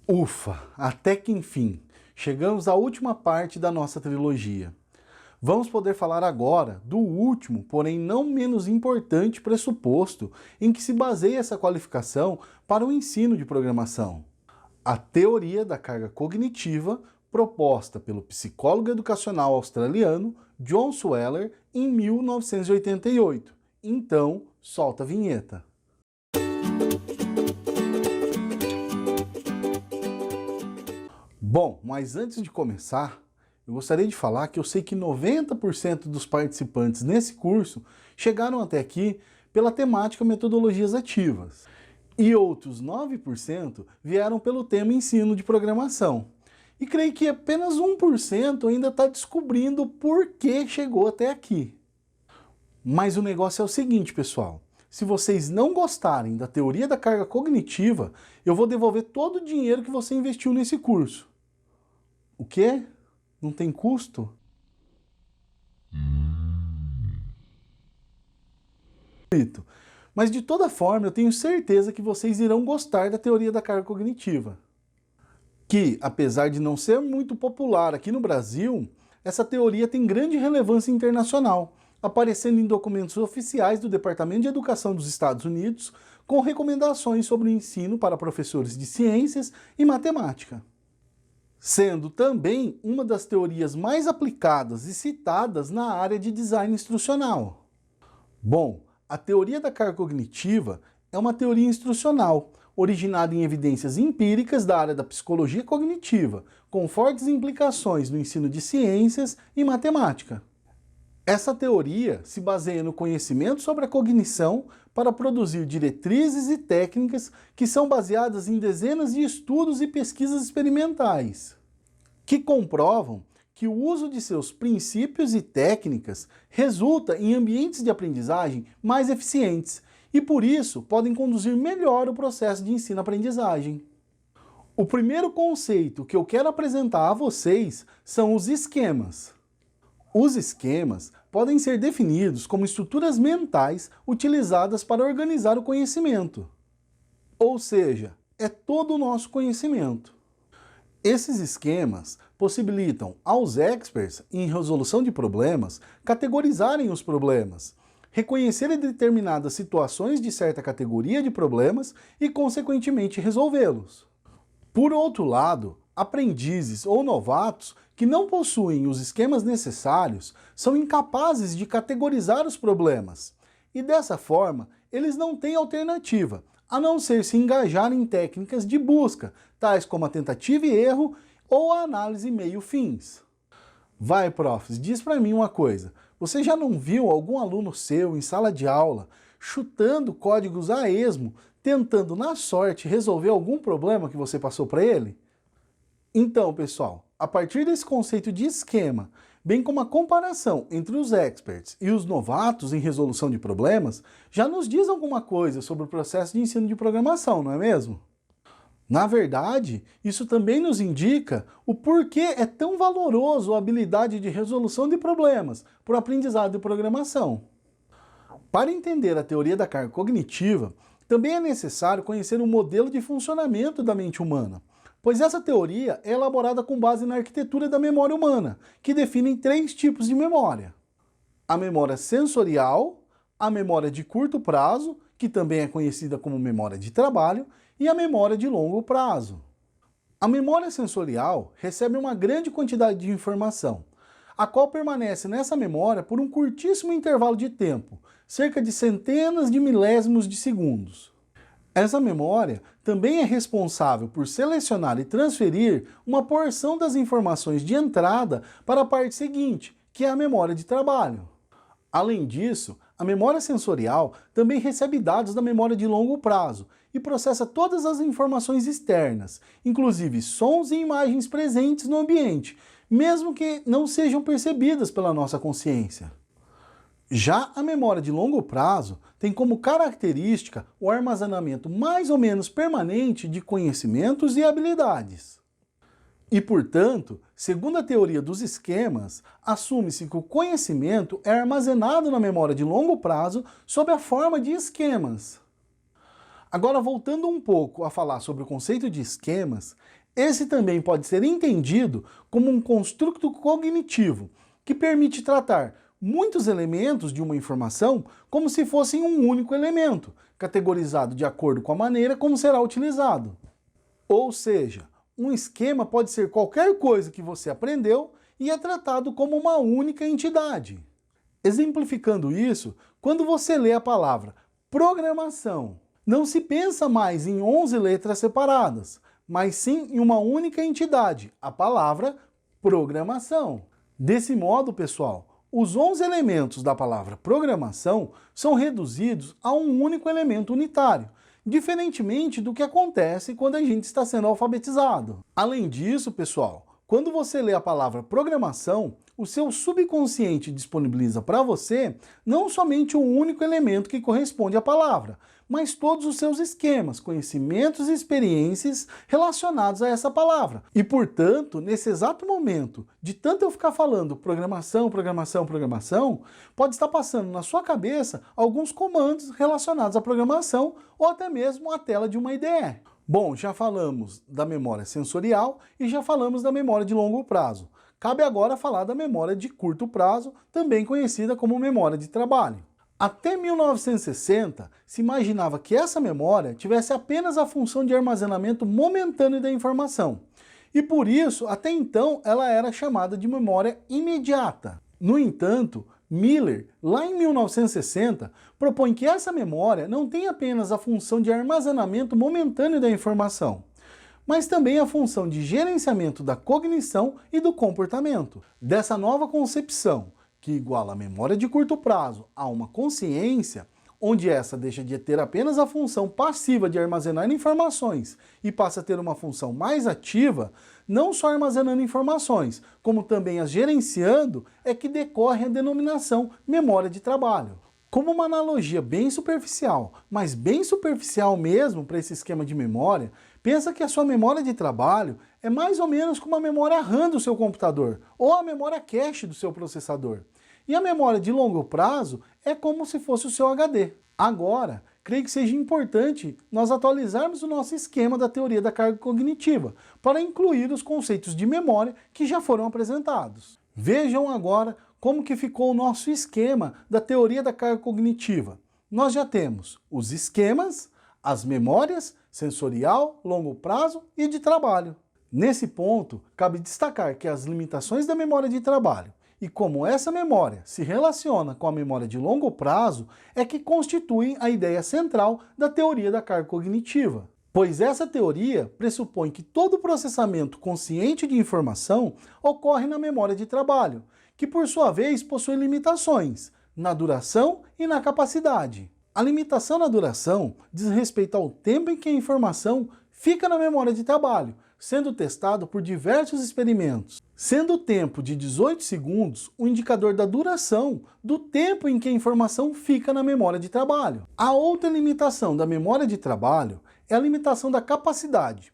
Ufa, até que enfim, chegamos à última parte da nossa trilogia. Vamos poder falar agora do último, porém não menos importante pressuposto em que se baseia essa qualificação para o ensino de programação. A teoria da carga cognitiva, proposta pelo psicólogo educacional australiano John Sweller em 1988. Então, solta a vinheta. Bom, mas antes de começar, eu gostaria de falar que eu sei que 90% dos participantes nesse curso chegaram até aqui pela temática metodologias ativas. E outros 9% vieram pelo tema ensino de programação. E creio que apenas 1% ainda está descobrindo por que chegou até aqui. Mas o negócio é o seguinte, pessoal. Se vocês não gostarem da teoria da carga cognitiva, eu vou devolver todo o dinheiro que você investiu nesse curso. O quê? Não tem custo? Mas de toda forma, eu tenho certeza que vocês irão gostar da teoria da carga cognitiva. Que, apesar de não ser muito popular aqui no Brasil, essa teoria tem grande relevância internacional, aparecendo em documentos oficiais do Departamento de Educação dos Estados Unidos, com recomendações sobre o ensino para professores de ciências e matemática. Sendo também uma das teorias mais aplicadas e citadas na área de design instrucional. Bom, a teoria da carga cognitiva é uma teoria instrucional, originada em evidências empíricas da área da psicologia cognitiva, com fortes implicações no ensino de ciências e matemática. Essa teoria se baseia no conhecimento sobre a cognição para produzir diretrizes e técnicas que são baseadas em dezenas de estudos e pesquisas experimentais, que comprovam que o uso de seus princípios e técnicas resulta em ambientes de aprendizagem mais eficientes e, por isso, podem conduzir melhor o processo de ensino-aprendizagem. O primeiro conceito que eu quero apresentar a vocês são os esquemas. Os esquemas podem ser definidos como estruturas mentais utilizadas para organizar o conhecimento. Ou seja, é todo o nosso conhecimento. Esses esquemas possibilitam aos experts em resolução de problemas categorizarem os problemas, reconhecerem determinadas situações de certa categoria de problemas e, consequentemente, resolvê-los. Por outro lado, aprendizes ou novatos que não possuem os esquemas necessários são incapazes de categorizar os problemas e, dessa forma, eles não têm alternativa, a não ser se engajar em técnicas de busca, tais como a tentativa e erro ou a análise meio-fins. Vai, profs, diz para mim uma coisa, você já não viu algum aluno seu em sala de aula chutando códigos a esmo, tentando na sorte resolver algum problema que você passou para ele? Então, pessoal, a partir desse conceito de esquema, bem como a comparação entre os experts e os novatos em resolução de problemas, já nos diz alguma coisa sobre o processo de ensino de programação, não é mesmo? Na verdade, isso também nos indica o porquê é tão valoroso a habilidade de resolução de problemas para o aprendizado de programação. Para entender a teoria da carga cognitiva, também é necessário conhecer o modelo de funcionamento da mente humana, pois essa teoria é elaborada com base na arquitetura da memória humana, que define 3 tipos de memória. A memória sensorial, a memória de curto prazo, que também é conhecida como memória de trabalho, e a memória de longo prazo. A memória sensorial recebe uma grande quantidade de informação, a qual permanece nessa memória por um curtíssimo intervalo de tempo, cerca de centenas de milésimos de segundos. Essa memória também é responsável por selecionar e transferir uma porção das informações de entrada para a parte seguinte, que é a memória de trabalho. Além disso, a memória sensorial também recebe dados da memória de longo prazo e processa todas as informações externas, inclusive sons e imagens presentes no ambiente, mesmo que não sejam percebidas pela nossa consciência. Já a memória de longo prazo tem como característica o armazenamento mais ou menos permanente de conhecimentos e habilidades. E, portanto, segundo a teoria dos esquemas, assume-se que o conhecimento é armazenado na memória de longo prazo sob a forma de esquemas. Agora, voltando um pouco a falar sobre o conceito de esquemas, esse também pode ser entendido como um construto cognitivo que permite tratar muitos elementos de uma informação como se fossem um único elemento, categorizado de acordo com a maneira como será utilizado. Ou seja, um esquema pode ser qualquer coisa que você aprendeu e é tratado como uma única entidade. Exemplificando isso, quando você lê a palavra programação, não se pensa mais em 11 letras separadas, mas sim em uma única entidade, a palavra programação. Desse modo, pessoal, os 11 elementos da palavra programação são reduzidos a um único elemento unitário, diferentemente do que acontece quando a gente está sendo alfabetizado. Além disso, pessoal, quando você lê a palavra programação, o seu subconsciente disponibiliza para você não somente um único elemento que corresponde à palavra, mas todos os seus esquemas, conhecimentos e experiências relacionados a essa palavra. E, portanto, nesse exato momento, de tanto eu ficar falando programação, programação, programação, pode estar passando na sua cabeça alguns comandos relacionados à programação ou até mesmo a tela de uma IDE. Bom, já falamos da memória sensorial e já falamos da memória de longo prazo. Cabe agora falar da memória de curto prazo, também conhecida como memória de trabalho. Até 1960, se imaginava que essa memória tivesse apenas a função de armazenamento momentâneo da informação. E por isso, até então, ela era chamada de memória imediata. No entanto, Miller, lá em 1960, propõe que essa memória não tem apenas a função de armazenamento momentâneo da informação, mas também a função de gerenciamento da cognição e do comportamento. Dessa nova concepção, que iguala a memória de curto prazo a uma consciência, onde essa deixa de ter apenas a função passiva de armazenar informações e passa a ter uma função mais ativa, não só armazenando informações, como também as gerenciando, é que decorre a denominação memória de trabalho. Como uma analogia bem superficial, mas bem superficial mesmo para esse esquema de memória, pensa que a sua memória de trabalho é mais ou menos como a memória RAM do seu computador, ou a memória cache do seu processador. E a memória de longo prazo é como se fosse o seu HD. Agora, creio que seja importante nós atualizarmos o nosso esquema da teoria da carga cognitiva, para incluir os conceitos de memória que já foram apresentados. Vejam agora como que ficou o nosso esquema da teoria da carga cognitiva. Nós já temos os esquemas, as memórias, sensorial, longo prazo e de trabalho. Nesse ponto, cabe destacar que as limitações da memória de trabalho e como essa memória se relaciona com a memória de longo prazo é que constituem a ideia central da teoria da carga cognitiva. Pois essa teoria pressupõe que todo processamento consciente de informação ocorre na memória de trabalho, que por sua vez possui limitações na duração e na capacidade. A limitação na duração diz respeito ao tempo em que a informação fica na memória de trabalho, sendo testado por diversos experimentos, sendo o tempo de 18 segundos o indicador da duração do tempo em que a informação fica na memória de trabalho. A outra limitação da memória de trabalho é a limitação da capacidade.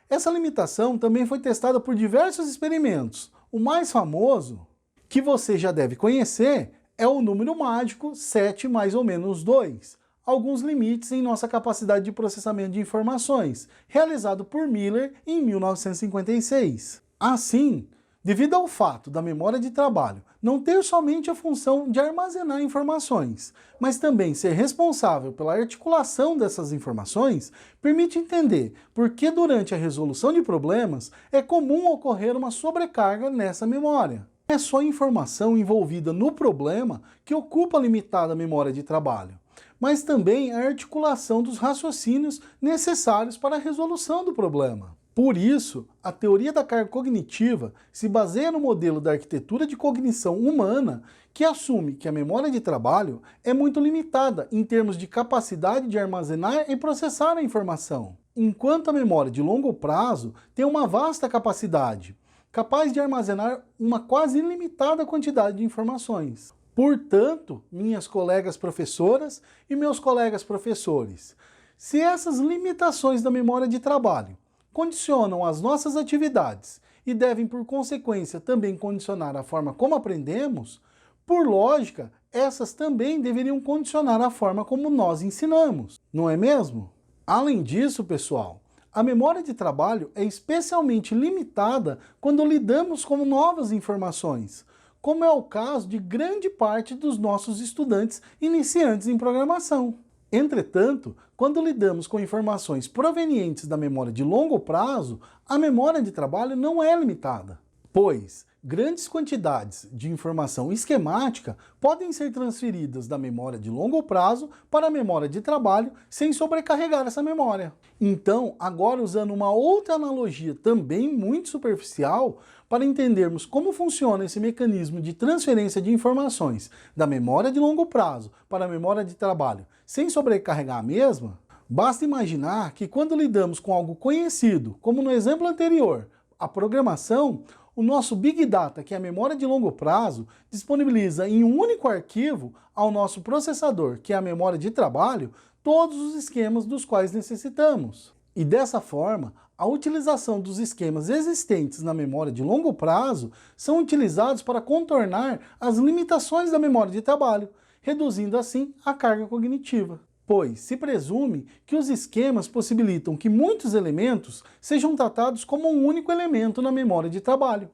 Essa limitação também foi testada por diversos experimentos. O mais famoso, que você já deve conhecer, é o número mágico 7 mais ou menos 2. Alguns limites em nossa capacidade de processamento de informações, realizado por Miller em 1956. Assim, devido ao fato da memória de trabalho não ter somente a função de armazenar informações, mas também ser responsável pela articulação dessas informações, permite entender por que durante a resolução de problemas é comum ocorrer uma sobrecarga nessa memória. Não é só a informação envolvida no problema que ocupa a limitada memória de trabalho, mas também a articulação dos raciocínios necessários para a resolução do problema. Por isso, a teoria da carga cognitiva se baseia no modelo da arquitetura de cognição humana, que assume que a memória de trabalho é muito limitada em termos de capacidade de armazenar e processar a informação, enquanto a memória de longo prazo tem uma vasta capacidade, capaz de armazenar uma quase ilimitada quantidade de informações. Portanto, minhas colegas professoras e meus colegas professores, se essas limitações da memória de trabalho condicionam as nossas atividades e devem, por consequência, também condicionar a forma como aprendemos, por lógica, essas também deveriam condicionar a forma como nós ensinamos, não é mesmo? Além disso, pessoal, a memória de trabalho é especialmente limitada quando lidamos com novas informações, como é o caso de grande parte dos nossos estudantes iniciantes em programação. Entretanto, quando lidamos com informações provenientes da memória de longo prazo, a memória de trabalho não é limitada, pois grandes quantidades de informação esquemática podem ser transferidas da memória de longo prazo para a memória de trabalho sem sobrecarregar essa memória. Então, agora usando uma outra analogia também muito superficial, para entendermos como funciona esse mecanismo de transferência de informações da memória de longo prazo para a memória de trabalho sem sobrecarregar a mesma, basta imaginar que quando lidamos com algo conhecido, como no exemplo anterior, a programação, o nosso Big Data, que é a memória de longo prazo, disponibiliza em um único arquivo ao nosso processador, que é a memória de trabalho, todos os esquemas dos quais necessitamos. E dessa forma, a utilização dos esquemas existentes na memória de longo prazo são utilizados para contornar as limitações da memória de trabalho, reduzindo assim a carga cognitiva. Pois se presume que os esquemas possibilitam que muitos elementos sejam tratados como um único elemento na memória de trabalho.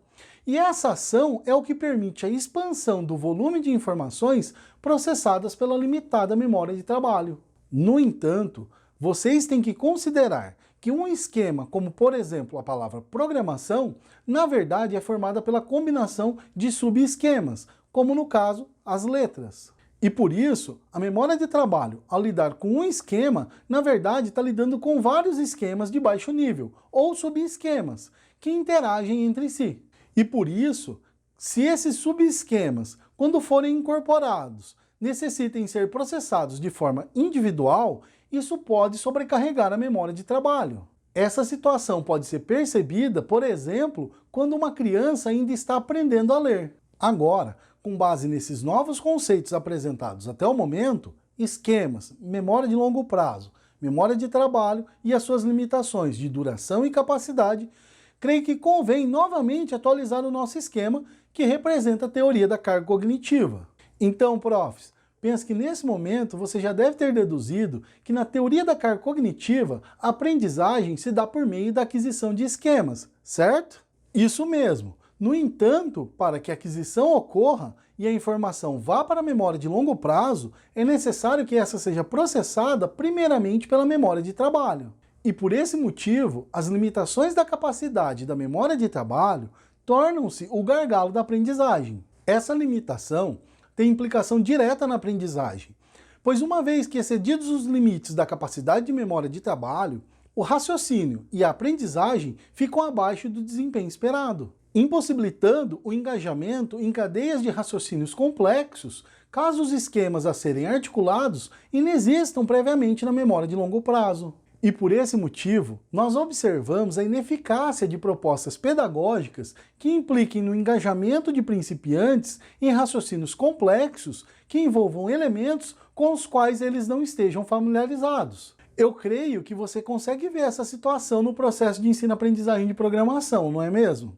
E essa ação é o que permite a expansão do volume de informações processadas pela limitada memória de trabalho. No entanto, vocês têm que considerar que um esquema, como por exemplo a palavra programação, na verdade é formada pela combinação de subesquemas, como no caso as letras. E por isso, a memória de trabalho, ao lidar com um esquema, na verdade está lidando com vários esquemas de baixo nível, ou subesquemas, que interagem entre si. E por isso, se esses subesquemas, quando forem incorporados, necessitem ser processados de forma individual, isso pode sobrecarregar a memória de trabalho. Essa situação pode ser percebida, por exemplo, quando uma criança ainda está aprendendo a ler. Agora, com base nesses novos conceitos apresentados até o momento, esquemas, memória de longo prazo, memória de trabalho e as suas limitações de duração e capacidade, creio que convém novamente atualizar o nosso esquema, que representa a teoria da carga cognitiva. Então, profs, penso que nesse momento você já deve ter deduzido que na teoria da carga cognitiva, a aprendizagem se dá por meio da aquisição de esquemas, certo? Isso mesmo. No entanto, para que a aquisição ocorra e a informação vá para a memória de longo prazo, é necessário que essa seja processada primeiramente pela memória de trabalho. E por esse motivo, as limitações da capacidade da memória de trabalho tornam-se o gargalo da aprendizagem. Essa limitação tem implicação direta na aprendizagem, pois uma vez que excedidos os limites da capacidade de memória de trabalho, o raciocínio e a aprendizagem ficam abaixo do desempenho esperado, impossibilitando o engajamento em cadeias de raciocínios complexos, caso os esquemas a serem articulados inexistam previamente na memória de longo prazo. E por esse motivo, nós observamos a ineficácia de propostas pedagógicas que impliquem no engajamento de principiantes em raciocínios complexos que envolvam elementos com os quais eles não estejam familiarizados. Eu creio que você consegue ver essa situação no processo de ensino-aprendizagem de programação, não é mesmo?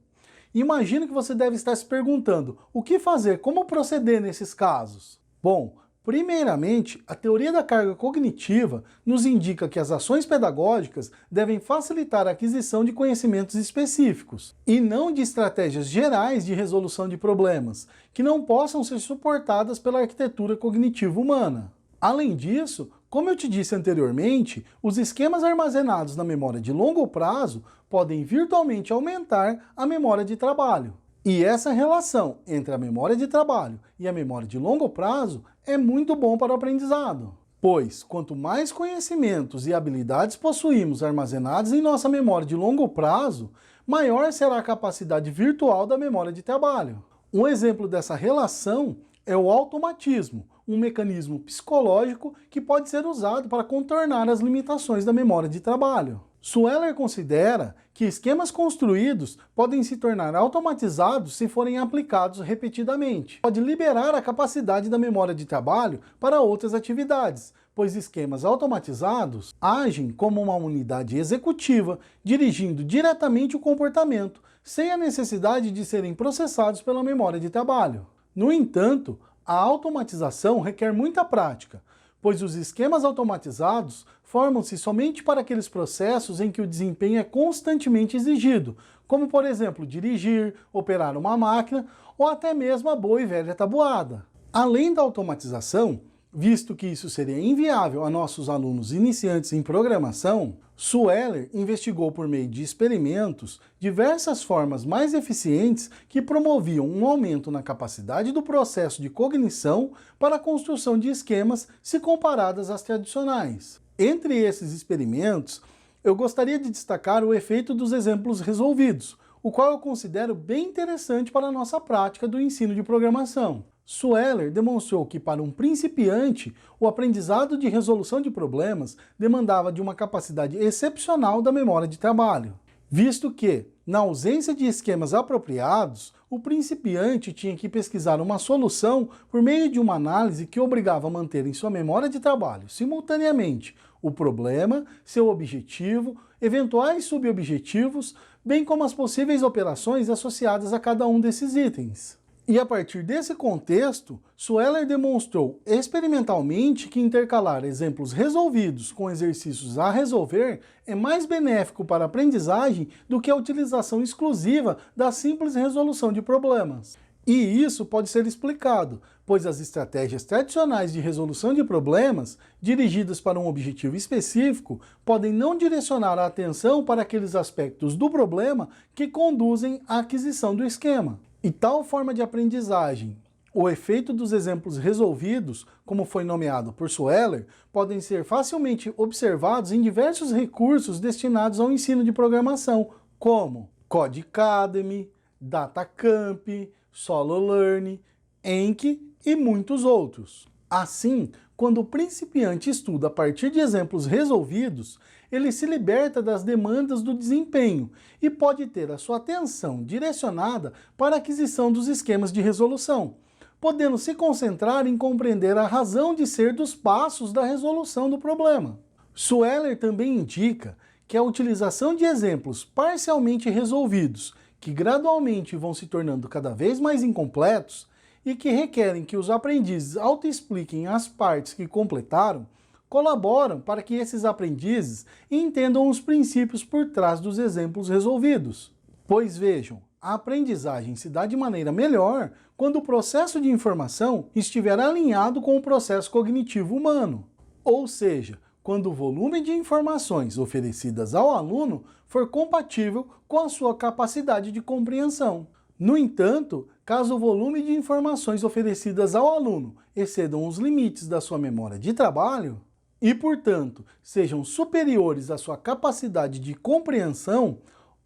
Imagino que você deve estar se perguntando, o que fazer, como proceder nesses casos? Bom, primeiramente, a teoria da carga cognitiva nos indica que as ações pedagógicas devem facilitar a aquisição de conhecimentos específicos, e não de estratégias gerais de resolução de problemas, que não possam ser suportadas pela arquitetura cognitiva humana. Além disso, como eu te disse anteriormente, os esquemas armazenados na memória de longo prazo podem virtualmente aumentar a memória de trabalho. E essa relação entre a memória de trabalho e a memória de longo prazo é muito bom para o aprendizado. Pois, quanto mais conhecimentos e habilidades possuímos armazenados em nossa memória de longo prazo, maior será a capacidade virtual da memória de trabalho. Um exemplo dessa relação é o automatismo, um mecanismo psicológico que pode ser usado para contornar as limitações da memória de trabalho. Sueller considera que esquemas construídos podem se tornar automatizados se forem aplicados repetidamente. Pode liberar a capacidade da memória de trabalho para outras atividades, pois esquemas automatizados agem como uma unidade executiva, dirigindo diretamente o comportamento, sem a necessidade de serem processados pela memória de trabalho. No entanto, a automatização requer muita prática, pois os esquemas automatizados formam-se somente para aqueles processos em que o desempenho é constantemente exigido, como, por exemplo, dirigir, operar uma máquina ou até mesmo a boa e velha tabuada. Além da automatização, visto que isso seria inviável a nossos alunos iniciantes em programação, Sueller investigou por meio de experimentos diversas formas mais eficientes que promoviam um aumento na capacidade do processo de cognição para a construção de esquemas se comparadas às tradicionais. Entre esses experimentos, eu gostaria de destacar o efeito dos exemplos resolvidos, o qual eu considero bem interessante para a nossa prática do ensino de programação. Sueller demonstrou que, para um principiante, o aprendizado de resolução de problemas demandava de uma capacidade excepcional da memória de trabalho, visto que, na ausência de esquemas apropriados, o principiante tinha que pesquisar uma solução por meio de uma análise que obrigava a manter em sua memória de trabalho, simultaneamente, o problema, seu objetivo, eventuais subobjetivos, bem como as possíveis operações associadas a cada um desses itens. E a partir desse contexto, Sueller demonstrou experimentalmente que intercalar exemplos resolvidos com exercícios a resolver é mais benéfico para a aprendizagem do que a utilização exclusiva da simples resolução de problemas. E isso pode ser explicado, pois as estratégias tradicionais de resolução de problemas, dirigidas para um objetivo específico, podem não direcionar a atenção para aqueles aspectos do problema que conduzem à aquisição do esquema. E tal forma de aprendizagem, o efeito dos exemplos resolvidos, como foi nomeado por Sueller, podem ser facilmente observados em diversos recursos destinados ao ensino de programação, como Codecademy, Datacamp, Sololearn, Enki e muitos outros. Assim, quando o principiante estuda a partir de exemplos resolvidos, ele se liberta das demandas do desempenho e pode ter a sua atenção direcionada para a aquisição dos esquemas de resolução, podendo se concentrar em compreender a razão de ser dos passos da resolução do problema. Sueller também indica que a utilização de exemplos parcialmente resolvidos, que gradualmente vão se tornando cada vez mais incompletos e que requerem que os aprendizes autoexpliquem as partes que completaram, colaboram para que esses aprendizes entendam os princípios por trás dos exemplos resolvidos. Pois vejam, a aprendizagem se dá de maneira melhor quando o processo de informação estiver alinhado com o processo cognitivo humano, ou seja, quando o volume de informações oferecidas ao aluno for compatível com a sua capacidade de compreensão. No entanto, caso o volume de informações oferecidas ao aluno excedam os limites da sua memória de trabalho e, portanto, sejam superiores à sua capacidade de compreensão,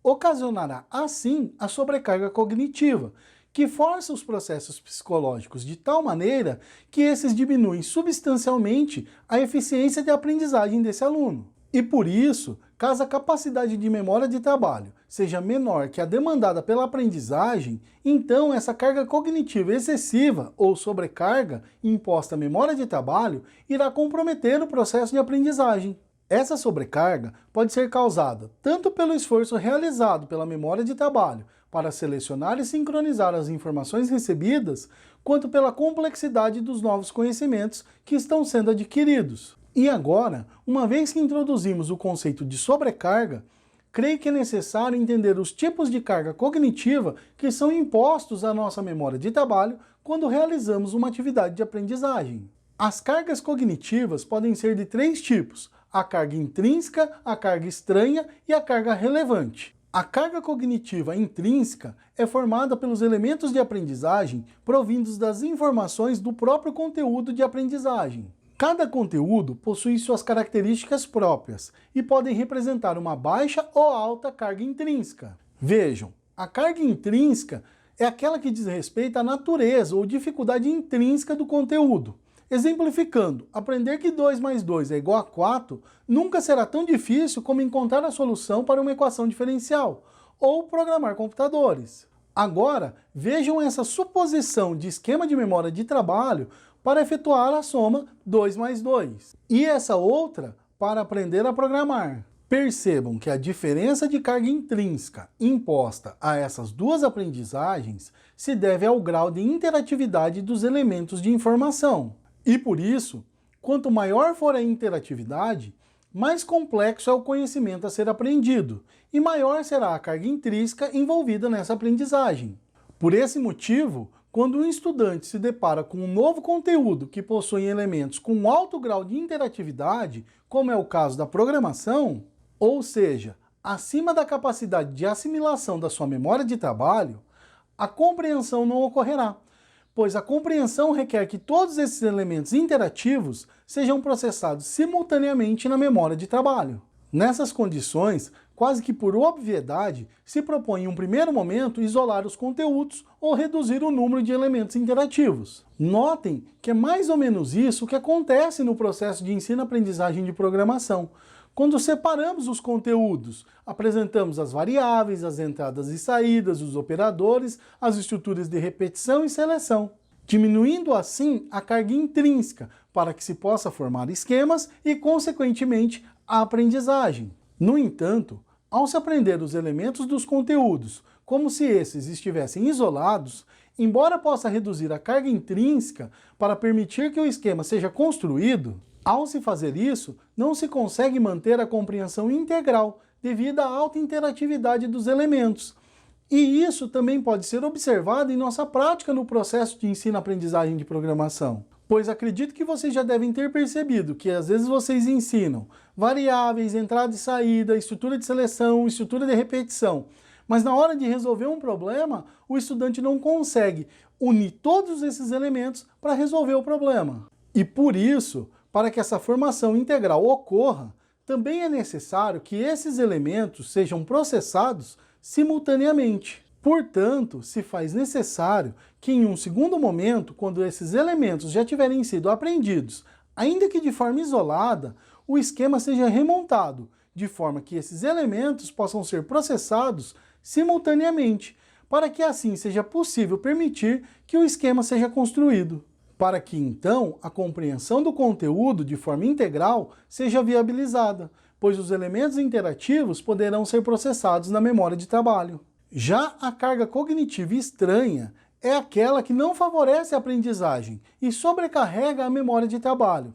ocasionará, assim, a sobrecarga cognitiva, que força os processos psicológicos de tal maneira que esses diminuem substancialmente a eficiência de aprendizagem desse aluno. E por isso, caso a capacidade de memória de trabalho seja menor que a demandada pela aprendizagem, então essa carga cognitiva excessiva ou sobrecarga imposta à memória de trabalho irá comprometer o processo de aprendizagem. Essa sobrecarga pode ser causada tanto pelo esforço realizado pela memória de trabalho para selecionar e sincronizar as informações recebidas, quanto pela complexidade dos novos conhecimentos que estão sendo adquiridos. E agora, uma vez que introduzimos o conceito de sobrecarga, creio que é necessário entender os tipos de carga cognitiva que são impostos à nossa memória de trabalho quando realizamos uma atividade de aprendizagem. As cargas cognitivas podem ser de 3 tipos: a carga intrínseca, a carga estranha e a carga relevante. A carga cognitiva intrínseca é formada pelos elementos de aprendizagem provindos das informações do próprio conteúdo de aprendizagem. Cada conteúdo possui suas características próprias e podem representar uma baixa ou alta carga intrínseca. Vejam, a carga intrínseca é aquela que diz respeito à natureza ou dificuldade intrínseca do conteúdo. Exemplificando, aprender que 2 mais 2 é igual a 4 nunca será tão difícil como encontrar a solução para uma equação diferencial ou programar computadores. Agora, vejam essa suposição de esquema de memória de trabalho para efetuar a soma 2 mais 2, e essa outra para aprender a programar. Percebam que a diferença de carga intrínseca imposta a essas duas aprendizagens se deve ao grau de interatividade dos elementos de informação. E por isso, Quanto maior for a interatividade, mais complexo é o conhecimento a ser aprendido e maior será a carga intrínseca envolvida nessa aprendizagem. Por esse motivo, quando um estudante se depara com um novo conteúdo que possui elementos com alto grau de interatividade, como é o caso da programação, ou seja, acima da capacidade de assimilação da sua memória de trabalho, a compreensão não ocorrerá, pois a compreensão requer que todos esses elementos interativos sejam processados simultaneamente na memória de trabalho. Nessas condições, quase que por obviedade, se propõe em um primeiro momento isolar os conteúdos ou reduzir o número de elementos interativos. Notem que é mais ou menos isso que acontece no processo de ensino-aprendizagem de programação. Quando separamos os conteúdos, apresentamos as variáveis, as entradas e saídas, os operadores, as estruturas de repetição e seleção, diminuindo assim a carga intrínseca para que se possa formar esquemas e, consequentemente, a aprendizagem. No entanto, ao se aprender os elementos dos conteúdos como se esses estivessem isolados, embora possa reduzir a carga intrínseca para permitir que o esquema seja construído, ao se fazer isso, não se consegue manter a compreensão integral devido à alta interatividade dos elementos. E isso também pode ser observado em nossa prática no processo de ensino-aprendizagem de programação. Pois acredito que vocês já devem ter percebido que às vezes vocês ensinam variáveis, entrada e saída, estrutura de seleção, estrutura de repetição, mas na hora de resolver um problema, o estudante não consegue unir todos esses elementos para resolver o problema. E por isso, para que essa formação integral ocorra, também é necessário que esses elementos sejam processados simultaneamente. Portanto, se faz necessário que em um segundo momento, quando esses elementos já tiverem sido aprendidos, ainda que de forma isolada, o esquema seja remontado, de forma que esses elementos possam ser processados simultaneamente, para que assim seja possível permitir que o esquema seja construído, para que então a compreensão do conteúdo de forma integral seja viabilizada, pois os elementos interativos poderão ser processados na memória de trabalho. Já a carga cognitiva estranha é aquela que não favorece a aprendizagem e sobrecarrega a memória de trabalho.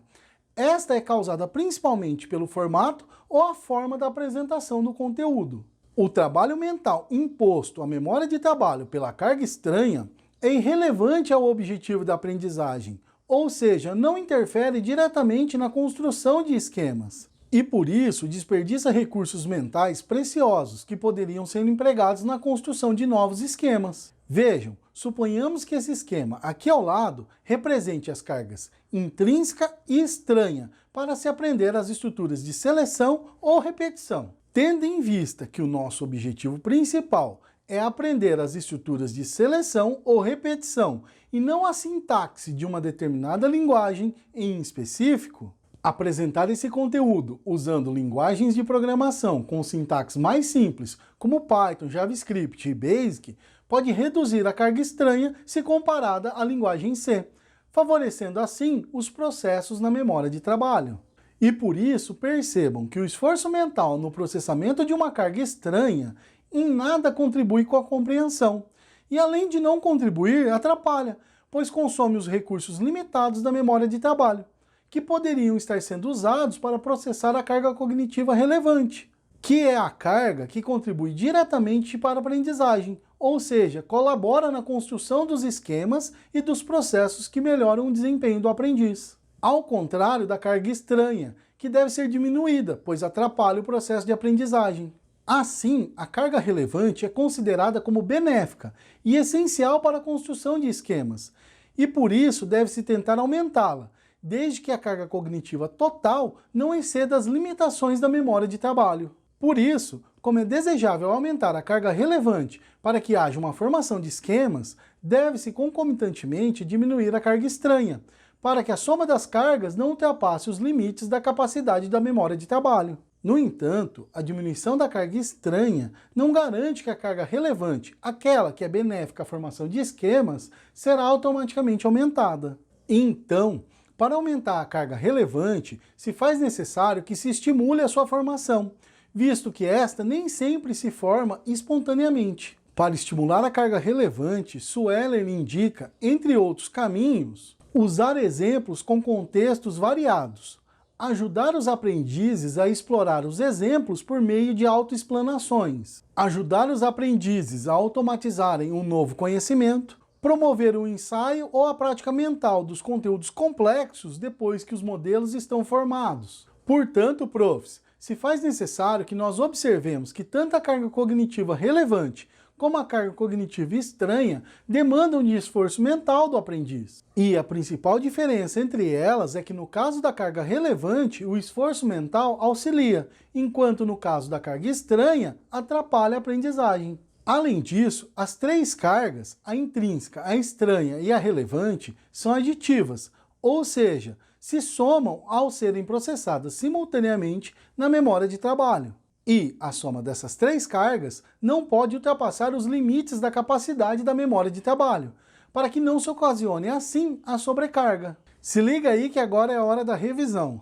Esta é causada principalmente pelo formato ou a forma da apresentação do conteúdo. O trabalho mental imposto à memória de trabalho pela carga estranha é irrelevante ao objetivo da aprendizagem, ou seja, não interfere diretamente na construção de esquemas. E por isso desperdiça recursos mentais preciosos que poderiam ser empregados na construção de novos esquemas. Vejam, suponhamos que esse esquema aqui ao lado represente as cargas intrínseca e estranha para se aprender as estruturas de seleção ou repetição. Tendo em vista que o nosso objetivo principal é aprender as estruturas de seleção ou repetição e não a sintaxe de uma determinada linguagem em específico, apresentar esse conteúdo usando linguagens de programação com sintaxe mais simples, como Python, JavaScript e Basic, pode reduzir a carga estranha se comparada à linguagem C, favorecendo assim os processos na memória de trabalho. E por isso percebam que o esforço mental no processamento de uma carga estranha em nada contribui com a compreensão, e além de não contribuir, atrapalha, pois consome os recursos limitados da memória de trabalho, que poderiam estar sendo usados para processar a carga cognitiva relevante, que é a carga que contribui diretamente para a aprendizagem, ou seja, colabora na construção dos esquemas e dos processos que melhoram o desempenho do aprendiz. Ao contrário da carga estranha, que deve ser diminuída, pois atrapalha o processo de aprendizagem. Assim, a carga relevante é considerada como benéfica e essencial para a construção de esquemas, e por isso deve-se tentar aumentá-la, desde que a carga cognitiva total não exceda as limitações da memória de trabalho. Por isso, como é desejável aumentar a carga relevante para que haja uma formação de esquemas, deve-se concomitantemente diminuir a carga estranha, para que a soma das cargas não ultrapasse os limites da capacidade da memória de trabalho. No entanto, a diminuição da carga estranha não garante que a carga relevante, aquela que é benéfica à formação de esquemas, será automaticamente aumentada. Então, para aumentar a carga relevante, se faz necessário que se estimule a sua formação, visto que esta nem sempre se forma espontaneamente. Para estimular a carga relevante, Sueller indica, entre outros caminhos, Usar exemplos com contextos variados. Ajudar os aprendizes a explorar os exemplos por meio de autoexplanações. Ajudar os aprendizes a automatizarem um novo conhecimento. Promover o ensaio ou a prática mental dos conteúdos complexos depois que os modelos estão formados. Portanto, profs, se faz necessário que nós observemos que tanto a carga cognitiva relevante como a carga cognitiva estranha demandam de esforço mental do aprendiz. E a principal diferença entre elas é que no caso da carga relevante, o esforço mental auxilia, enquanto no caso da carga estranha, atrapalha a aprendizagem. Além disso, as três cargas, a intrínseca, a estranha e a relevante, são aditivas, ou seja, se somam ao serem processadas simultaneamente na memória de trabalho. E a soma dessas três cargas não pode ultrapassar os limites da capacidade da memória de trabalho, para que não se ocasione assim a sobrecarga. Se liga aí que agora é a hora da revisão.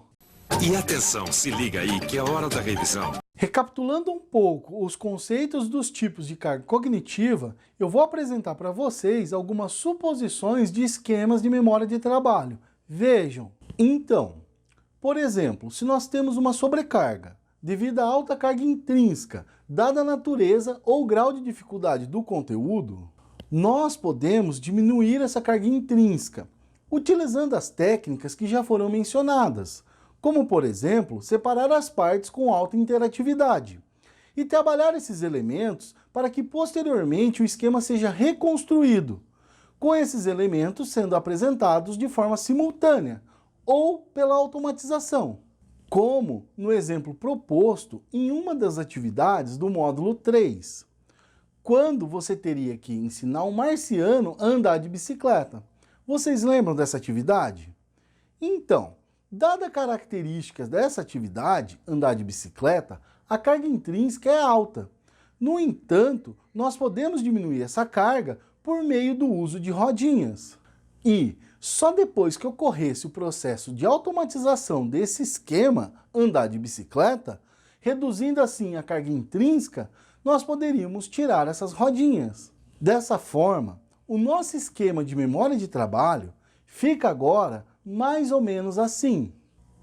E atenção, se liga aí que é a hora da revisão. Recapitulando um pouco os conceitos dos tipos de carga cognitiva, eu vou apresentar para vocês algumas suposições de esquemas de memória de trabalho. Vejam. Então, por exemplo, se nós temos uma sobrecarga devido à alta carga intrínseca, dada a natureza ou grau de dificuldade do conteúdo, nós podemos diminuir essa carga intrínseca, utilizando as técnicas que já foram mencionadas, como, por exemplo, separar as partes com alta interatividade, e trabalhar esses elementos para que posteriormente o esquema seja reconstruído, com esses elementos sendo apresentados de forma simultânea, ou pela automatização, como no exemplo proposto em uma das atividades do módulo 3, quando você teria que ensinar um marciano a andar de bicicleta. Vocês lembram dessa atividade? Então, dada a características dessa atividade, andar de bicicleta, a carga intrínseca é alta. No entanto, nós podemos diminuir essa carga por meio do uso de rodinhas. E só depois que ocorresse o processo de automatização desse esquema, andar de bicicleta, reduzindo assim a carga intrínseca, nós poderíamos tirar essas rodinhas. Dessa forma, o nosso esquema de memória de trabalho fica agora mais ou menos assim.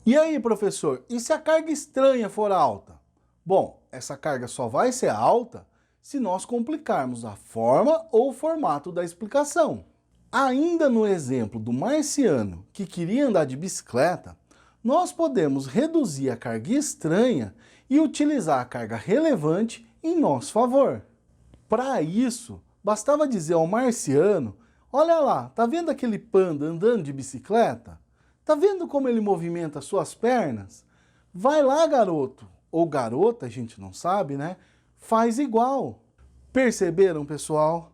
E aí, professor, e se a carga estranha for alta? Bom, essa carga só vai ser alta se nós complicarmos a forma ou o formato da explicação. Ainda no exemplo do marciano que queria andar de bicicleta, nós podemos reduzir a carga estranha e utilizar a carga relevante em nosso favor. Para isso, bastava dizer ao marciano: olha lá, tá vendo aquele panda andando de bicicleta? Tá vendo como ele movimenta suas pernas? Vai lá, garoto, ou garota, a gente não sabe, né? Faz igual. Perceberam, pessoal?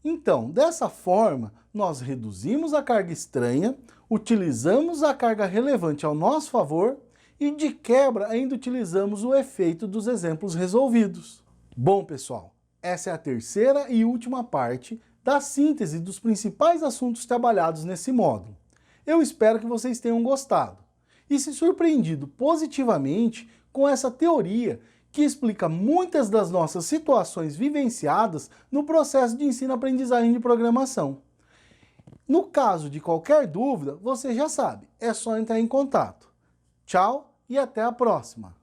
Então, dessa forma, nós reduzimos a carga estranha, utilizamos a carga relevante ao nosso favor e, de quebra, ainda utilizamos o efeito dos exemplos resolvidos. Bom, pessoal, essa é a terceira e última parte da síntese dos principais assuntos trabalhados nesse módulo. Eu espero que vocês tenham gostado e se surpreendido positivamente com essa teoria que explica muitas das nossas situações vivenciadas no processo de ensino-aprendizagem de programação. No caso de qualquer dúvida, você já sabe, é só entrar em contato. Tchau e até a próxima!